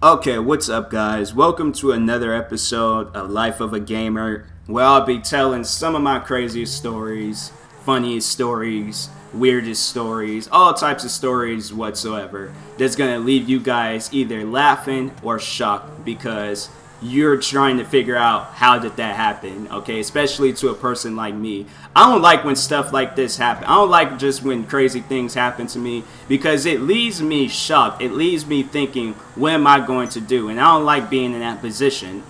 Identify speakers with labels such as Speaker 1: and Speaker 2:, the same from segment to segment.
Speaker 1: Okay, what's up, guys? Welcome to another episode of Life of a Gamer, where I'll be telling some of my craziest stories, funniest stories, weirdest stories, all types of stories whatsoever. That's gonna leave you guys either laughing or shocked because you're trying to figure out how did that happen, okay? Especially to a person like me. I don't like when stuff like this happen. I don't like just when crazy things happen to me because it leaves me shocked. It leaves me thinking, what am I going to do? And I don't like being in that position.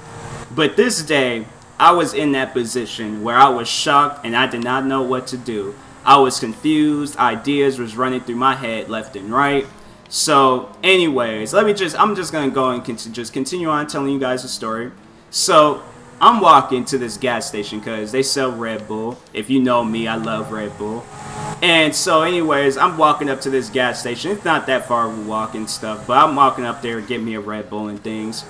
Speaker 1: But this day, I was in that position where I was shocked and I did not know what to do. I was confused. Ideas was running through my head left and right. So, anyways, I'm just gonna go and just continue on telling you guys a story. So, I'm walking to this gas station because they sell Red Bull. If you know me, I love Red Bull. And so, anyways, I'm walking up to this gas station. It's not that far of a walk and stuff, but I'm walking up there to get me a Red Bull and things.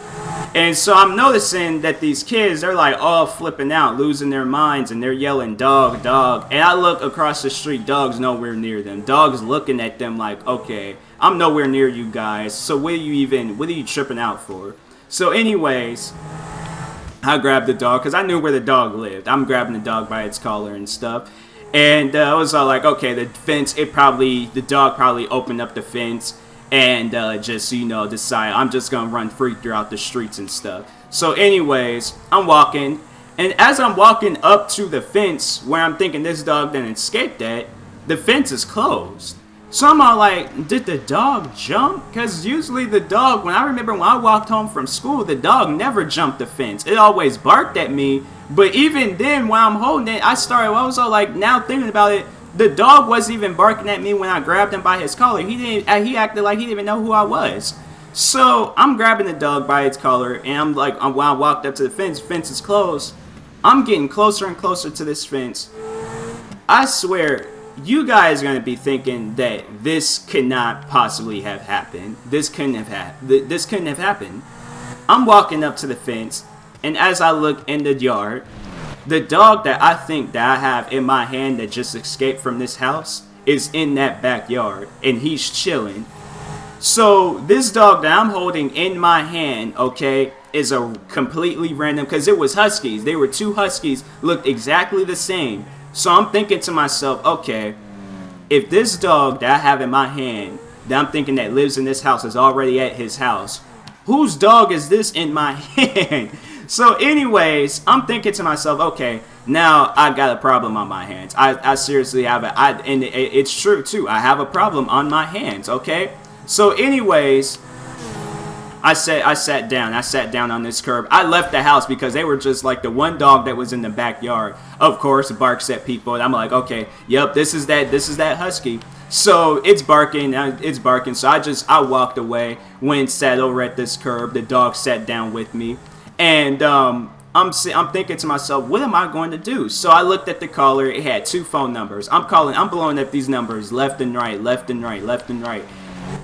Speaker 1: And so I'm noticing that these kids, they're like all flipping out, losing their minds, and they're yelling, dog, dog. And I look across the street, dog's nowhere near them. Dog's looking at them like, okay, I'm nowhere near you guys, so what are you tripping out for? So anyways, I grabbed the dog, because I knew where the dog lived. I'm grabbing the dog by its collar and stuff. And I was all like, okay, the dog probably opened up the fence and just, decide I'm just going to run free throughout the streets and stuff. So anyways, I'm walking, and as I'm walking up to the fence where I'm thinking this dog didn't escape that, the fence is closed. So I'm all like, did the dog jump? Because usually the dog, when I walked home from school, the dog never jumped the fence. It always barked at me. But even then, when I'm holding it, I was all like, now thinking about it, the dog wasn't even barking at me when I grabbed him by his collar. He acted like he didn't even know who I was. So I'm grabbing the dog by its collar, and I'm like, when I walked up to the fence is closed. I'm getting closer and closer to this fence. I swear, you guys are going to be thinking that this could not possibly have happened. This couldn't have happened. I'm walking up to the fence, and as I look in the yard, the dog that I think that I have in my hand that just escaped from this house is in that backyard, and he's chilling. So this dog that I'm holding in my hand, okay, is a completely random, because it was Huskies. They were two Huskies, looked exactly the same. So I'm thinking to myself, okay, if this dog that I have in my hand, that I'm thinking that lives in this house, is already at his house, whose dog is this in my hand? So anyways, I'm thinking to myself, okay, now I got a problem on my hands. I seriously have and it's true too. I have a problem on my hands, okay? So anyways, I sat down on this curb. I left the house because they were just like the one dog that was in the backyard. Of course, barks at people, and I'm like, okay, yep, this is that Husky. So it's barking. So I walked away, went, sat over at this curb. The dog sat down with me, and I'm thinking to myself, what am I going to do? So I looked at the caller. It had two phone numbers. I'm blowing up these numbers left and right, left and right, left and right.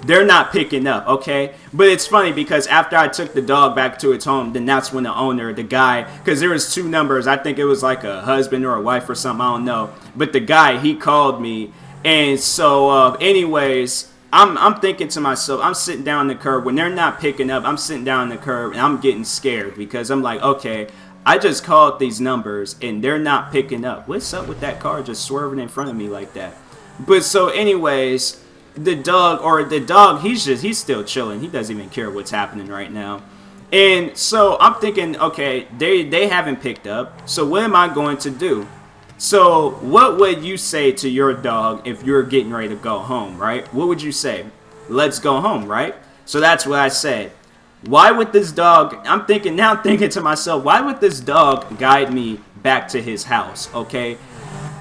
Speaker 1: They're not picking up, okay? But it's funny because after I took the dog back to its home, then that's when the owner, the guy, because there was two numbers. I think it was like a husband or a wife or something. I don't know. But the guy, he called me. And so, anyways, I'm thinking to myself, I'm sitting down on the curb. When they're not picking up, I'm sitting down on the curb, and I'm getting scared because I'm like, okay, I just called these numbers, and they're not picking up. What's up with that car just swerving in front of me like that? But so, anyways, the dog, he's still chilling. He doesn't even care what's happening right now. And so I'm thinking, okay, they haven't picked up. So what am I going to do? So what would you say to your dog if you're getting ready to go home, right? What would you say? Let's go home, right? So that's what I said. Why would this dog, I'm thinking to myself, why would this dog guide me back to his house, okay?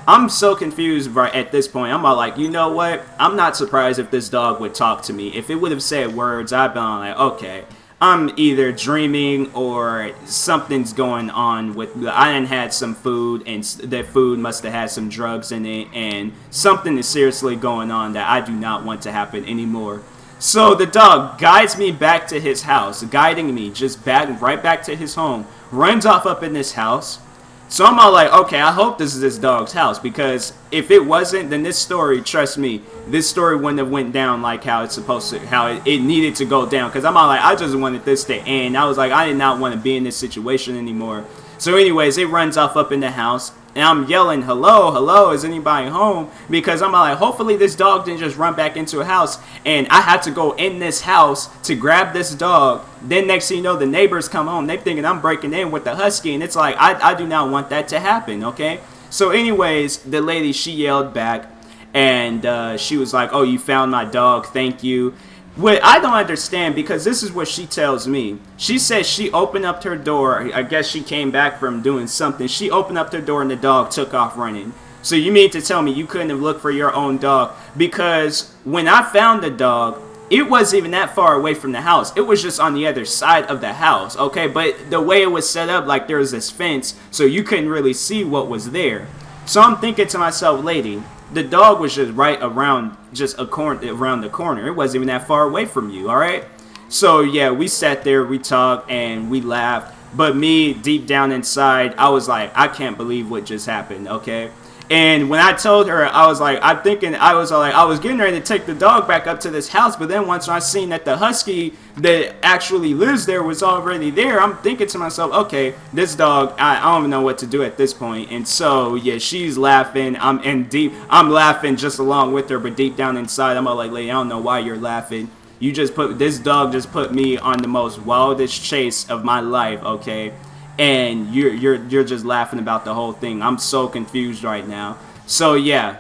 Speaker 1: I'm so confused right at this point. I'm all like, you know what? I'm not surprised if this dog would talk to me. If it would have said words, I'd be like, okay, I'm either dreaming or something's going on with. I done had some food, and that food must have had some drugs in it, and something is seriously going on that I do not want to happen anymore. So the dog guides me back to his house, guiding me just right back to his home. Runs off up in this house. So I'm all like, okay, I hope this is this dog's house, because if it wasn't, then this story, trust me, this story wouldn't have went down like how it's supposed to, how it needed to go down. Because I'm all like, I just wanted this to end. I was like, I did not want to be in this situation anymore. So anyways, it runs off up in the house, and I'm yelling, hello, hello, is anybody home? Because I'm like, hopefully this dog didn't just run back into a house, and I had to go in this house to grab this dog. Then next thing you know, the neighbors come home. They're thinking I'm breaking in with the Husky, and it's like, I do not want that to happen, okay? So anyways, the lady, she yelled back, and she was like, oh, you found my dog, thank you. What I don't understand, because this is what she tells me. She says she opened up her door. I guess she came back from doing something. She opened up her door and the dog took off running. So you mean to tell me you couldn't have looked for your own dog? Because when I found the dog, it wasn't even that far away from the house. It was just on the other side of the house, okay? But the way it was set up, like there was this fence, so you couldn't really see what was there. So I'm thinking to myself, lady, the dog was just right around, around the corner. It wasn't even that far away from you, all right? So yeah, we sat there, we talked, and we laughed. But me, deep down inside, I was like, I can't believe what just happened, okay? And when I told her, I was like, I was getting ready to take the dog back up to this house, but then once I seen that the Husky that actually lives there was already there, I'm thinking to myself, okay, this dog, I don't even know what to do at this point. And so, yeah, she's laughing, I'm laughing just along with her, but deep down inside, I'm all like, lady, I don't know why you're laughing. This dog just put me on the most wildest chase of my life, okay? And you're just laughing about the whole thing. I'm so confused right now. So yeah,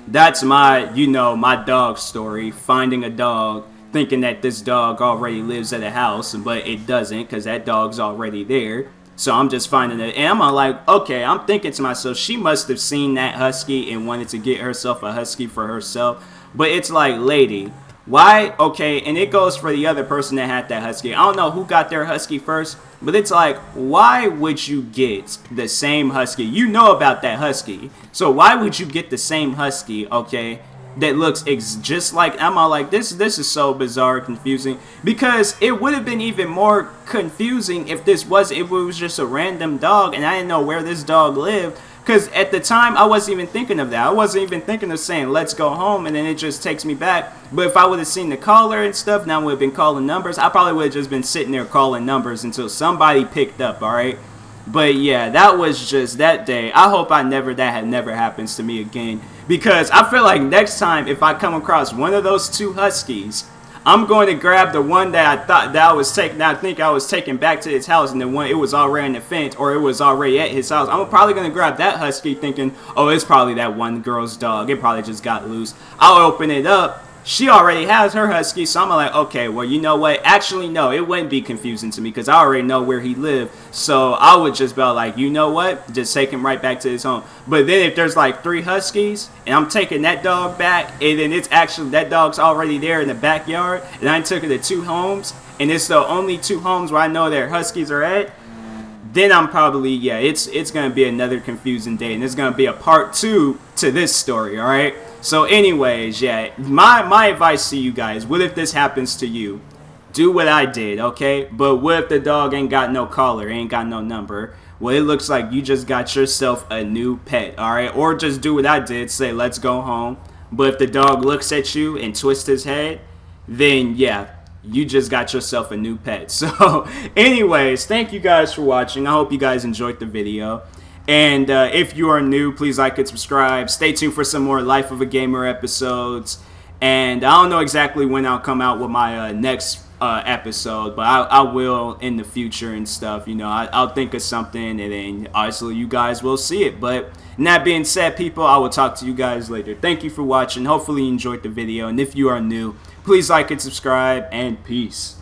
Speaker 1: that's my, my dog story. Finding a dog, thinking that this dog already lives at a house, but it doesn't, because that dog's already there. So I'm just finding it, and I'm like, okay, I'm thinking to myself, she must have seen that Husky and wanted to get herself a Husky for herself. But it's like, lady, why? Okay, and it goes for the other person that had that Husky. I don't know who got their Husky first, but it's like, why would you get the same Husky? You know about that Husky. So why would you get the same Husky, okay, that looks just like, I'm all like, this is so bizarre, confusing. Because it would have been even more confusing if it was just a random dog and I didn't know where this dog lived. Because at the time, I wasn't even thinking of that. I wasn't even thinking of saying, let's go home, and then it just takes me back. But if I would have seen the caller and stuff, now I would have been calling numbers. I probably would have just been sitting there calling numbers until somebody picked up, all right? But yeah, that was just that day. I hope that never happens to me again. Because I feel like next time, if I come across one of those two Huskies, I'm going to grab the one that I thought that I think I was taking back to his house, and the one, it was already in the fence, or it was already at his house. I'm probably going to grab that Husky thinking, oh, it's probably that one girl's dog. It probably just got loose. I'll open it up. She already has her Husky, so I'm like, okay, well, you know what? Actually, no, it wouldn't be confusing to me because I already know where he lived. So I would just be like, you know what? Just take him right back to his home. But then if there's like 3 Huskies and I'm taking that dog back, and then it's actually, that dog's already there in the backyard, and I took it to 2 homes, and it's the only 2 homes where I know their Huskies are at, then I'm probably, yeah, it's going to be another confusing day, and there's going to be a part 2 to this story, all right? So anyways, yeah, my advice to you guys, what if this happens to you? Do what I did, okay? But what if the dog ain't got no collar, ain't got no number? Well, it looks like you just got yourself a new pet, all right? Or just do what I did, say, let's go home. But if the dog looks at you and twists his head, then yeah, you just got yourself a new pet. So anyways, thank you guys for watching. I hope you guys enjoyed the video. And if you are new, please like and subscribe. Stay tuned for some more Life of a Gamer episodes. And I don't know exactly when I'll come out with my next episode, but I will in the future and stuff. You know, I'll think of something, and then obviously you guys will see it. But that being said, people, I will talk to you guys later. Thank you for watching. Hopefully you enjoyed the video. And if you are new, please like and subscribe, and peace.